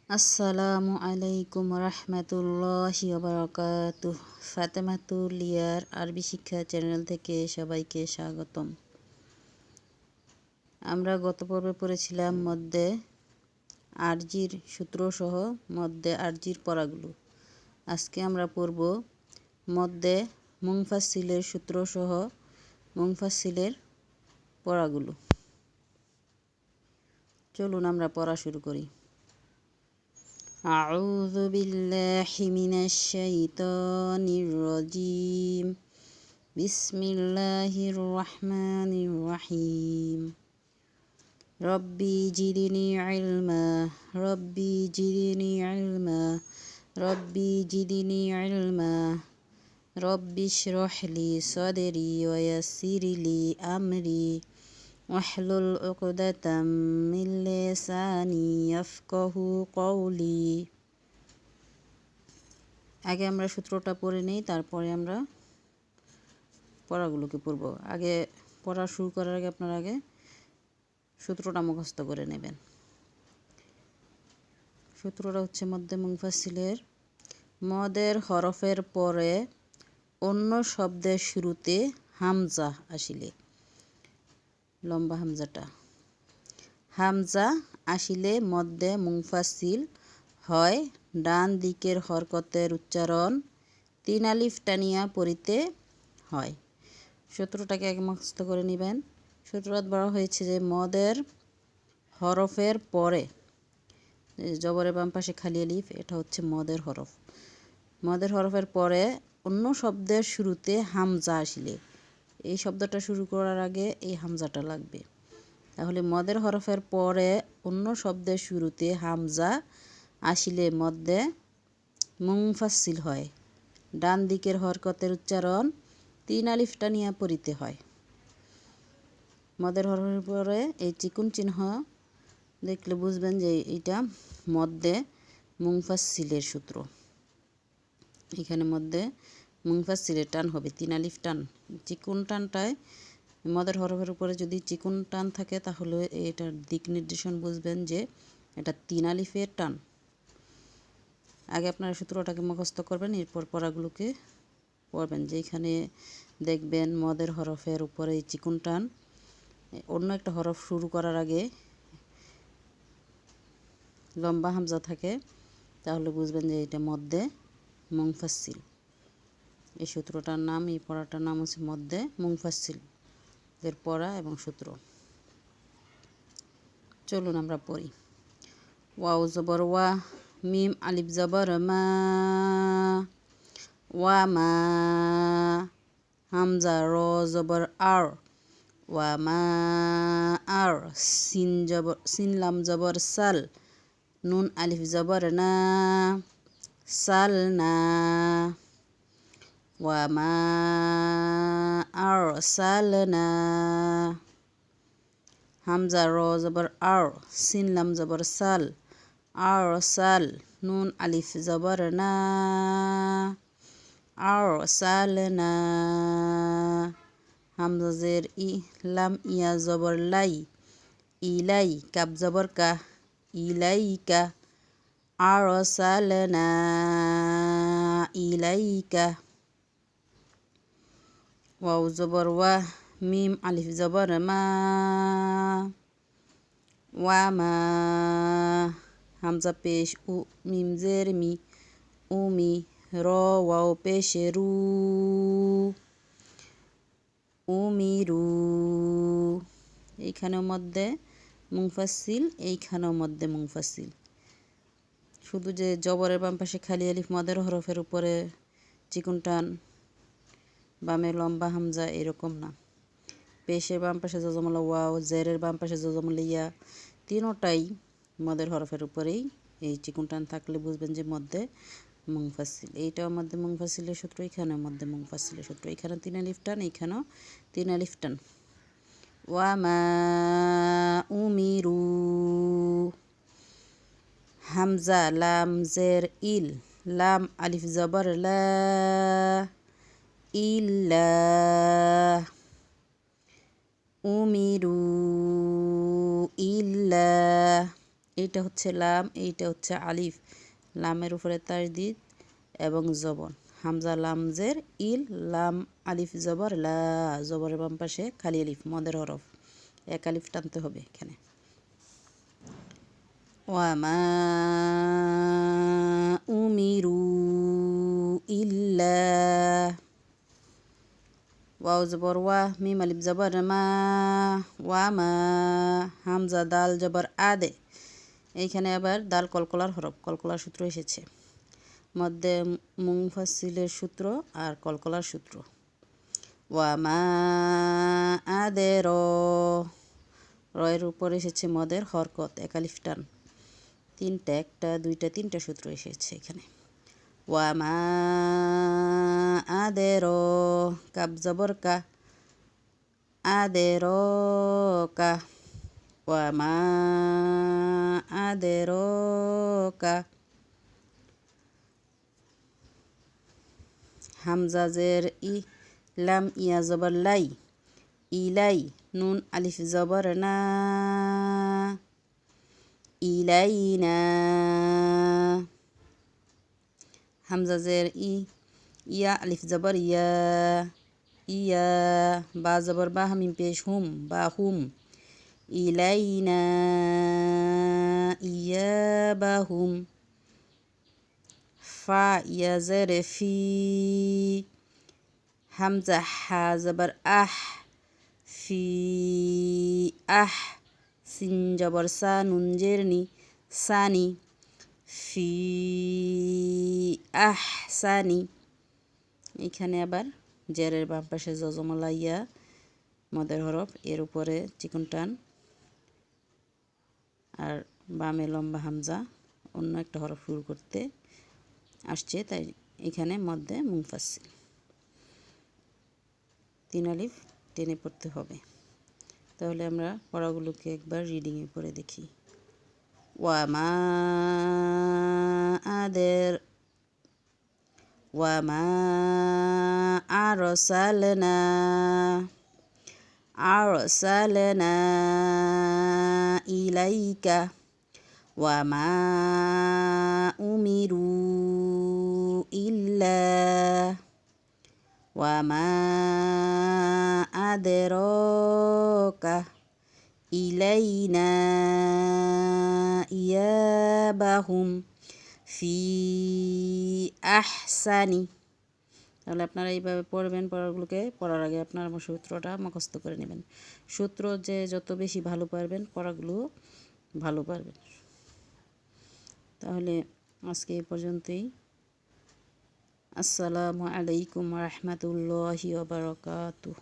আসসালামু আলাইকুম রহমতুল্লাহি ওয়াবারাকাতুহ। ফাতেমাতুল লিয়ার আরবি শিক্ষা চ্যানেল থেকে সবাইকে স্বাগতম। আমরা গত পর্বে পড়েছিলাম মধ্যে আরজির সূত্রসহ মধ্যে আরজির পড়াগুলো। আজকে আমরা পড়ব মধ্যে মুনফাসিলের সূত্রসহ মুনফাসিলের পড়াগুলো। চলুন আমরা পড়া শুরু করি। أعوذ بالله من الشيطان الرجيم بسم الله الرحمن الرحيم ربي زدني علما ربي زدني علما ربي زدني علما ربي اشرح لي صدري ويسر لي أمري واحلل عقدة من লিসানি ইয়াফকাহু কওলি। আগে আমরা সূত্রটা পড়ে নেই, তারপরে আমরা পড়াগুলোকে পড়ব। আগে পড়া শুরু করার আগে আপনারা আগে সূত্রটা মুখস্থ করে নেবেন। সূত্রটা হচ্ছে মধ্যে মুনফাসিলের মদের হরফের পরে অন্য শব্দের শুরুতে হামজা আসিলে, লম্বা হামজাটা হামজা আসিলে মধ্যে মুনফাসিল হয়। ডান দিকের হরকতের উচ্চারণ তিন আলিফ টানিয়া পড়িতে হয়। সূত্রটাকে আগে মুখস্থ করে নেবেন। সূত্রটা বলা হয়েছে যে মদের হরফের পরে, জবরের বাম পাশে খালি আলিফ, এটা হচ্ছে মদের হরফ। মদের হরফের পরে অন্য শব্দের শুরুতে হামজা আসিলে, এই শব্দটা শুরু করার আগে এই হামজাটা লাগবে। তাহলে মদের হরফের পরে অন্য শব্দের শুরুতে হামজা আসিলে মধ্যে মুনফাসিল হয়। ডান দিকের হরকতের উচ্চারণ তিন আলিফ টানিয়া পড়িতে হয়। মদের হরফের পরে এই চিকুন চিহ্ন দেখলে বুঝবেন যে এটা মধ্যে মুনফাসিলের সূত্র। এখানে মধ্যে মুনফাসিলের টান হবে তিন আলিফ টান। চিকুন টানটায় মদের হরফের উপরে যদি চিকুন টান থাকে তাহলে এটার দিক নির্দেশন বুঝবেন যে এটা তিন আলিফের টান। আগে আপনারা সূত্রটাকে মুখস্থ করবেন, এরপর পড়াগুলোকে পড়বেন। যেখানে দেখবেন মদের হরফের উপরে চিকুন টান, অন্য একটা হরফ শুরু করার আগে লম্বা হামজা থাকে, তাহলে বুঝবেন যে এটা মধ্যে মুনফাসিল। এই সূত্রটার নাম, এই পড়াটার নাম হচ্ছে মধ্যে মুনফাসিল এর পড়া এবং সূত্র। চলুন আমরা পড়ি। ওয়াও জবর ওয়া, মিম আলিফ জবর মা, ওয়া মা। হামজা র জবর আর, ওয়া মা আর। সিন লাম জবর সাল, নুন আলিফ জবর না, সাল না। ওয়া মা আর সাল না। হামজা র জবর আর, সিন লাম জবর সাল, আর সাল। নুন আলিফ জবর না, আর সাল না। হামজা জের ই, লাম ইয়া জবর লাই, ইলাই। কাব জবর কা, ইলাইকা। আর সাল না, ইলাইকা। ওয়াও জবর ওয়া, মিম আলিফ জবর মা, ওয়া মা। হামজা পেশ উ, মিম জের মি, উমি। র ওয়াও পেশে রু, উমিরু। এইখানেও মধ্যে মুনফাসিল, এইখানেও মধ্যে মুনফাসিল। শুধু যে জবরের বাম পাশে খালি আলিফ মদের হরফের উপরে চিকুন টান, বামে লম্বা হামজা, এরকম না। পেশের বাম পাশে জজমলা ওয়াও, জেরের বাম পাশে জজমলা ইয়া, তিনোটাই মদের হরফের উপরেই এই চিকুন টান থাকলে বুঝবেন যে মধ্যে মুনফাসিল। এইটাও মধ্যে মুনফাসিলের সূত্র, এখানেও মধ্যে মুনফাসিলের সূত্র। এখানে তিন আলিফ টান, এইখানেও তিন আলিফ টান। ওয়া মা উমিরু। হামজা লাম জের ইল, লাম আলিফ জবর লা, ইল্লা। উমিরু ইল্লা। এইটা হচ্ছে লাম, এইটা হচ্ছে আলিফ। লামের উপরে তাসদিদ এবং জবর। হামজা লাম জের ইল, লাম আলিফ জবর লা, জবরের বাম পাশে খালি আলিফ, মদের হরফ, এক আলিফ টানতে হবে এখানে। ওয়ামা উমিরু ইল্লা, ওয়াও জবর ওয়া, মিম আলিফ জবর মা, ওয়ামা, হামজা দাল জবর আদে। এইখানে আবার দাল কলকলার হরফ, কলকলার সূত্র এসেছে। মধ্যে মুনফাসিলের সূত্র আর কলকলার সূত্র। ওয়ামা আদের, রয়ের উপর এসেছে মদের হরকত, এক আলিফ টান। তিনটা, একটা দুইটা তিনটা সূত্র এসেছে এখানে। ওয়ামা আদের, কাব জবর কা, আদের কা, ওয়ামা আদের কা। হামজা জের ই, লাম ইয়া জবর লাই, ইলাই, নুন আলিফ জবর না, ইলাইনা। হামজা জের ই, ইয়া আলিফ জবর ইয়া, ইয়া, বা জবর বা, হামিম পেশ হুম, বা হুম, ইলাইনা ইয়া বা হুম। ফা ইয়া জের ফি, হামজা হা জবর আহ, ফি আহ, সিন জবর সা, নুন জের নি, সানি, ফি আহ সানি। এখানে আবার জেরের বাম পাশে জজমলা ইয়া, মদের হরফ, এর উপরে চিকন টান, আর বামে লম্বা হামজা, অন্য একটা হরফ শুরু করতে আসছে, তাই এখানে মধ্যে মুনফাসিল, 3 আলিফ টেনে পড়তে হবে। তাহলে আমরা পড়াগুলোকে একবার রিডিংয়ে পড়ে দেখি। ওয়ামা আদের, ওয়ামা আরসালনা, আরসালনা ইলাইকা, ওয়ামা উমিরু ইল্লা, ওয়ামা আদরাকা ইলাইনা ইয়াবাহুম ফি আহসানি। তাহলে আপনারা এইভাবে পড়বেন। পড়াগুলোকে পড়ার আগে আপনারা আমার সূত্রটা মুখস্থ করে নেবেন। সূত্র যে যত বেশি ভালো পারবেন, পড়াগুলো ভালো পারবেন। তাহলে আজকে এই পর্যন্তই। আসসালামু আলাইকুম ওয়া রাহমাতুল্লাহি ওয়া বারাকাতুহু।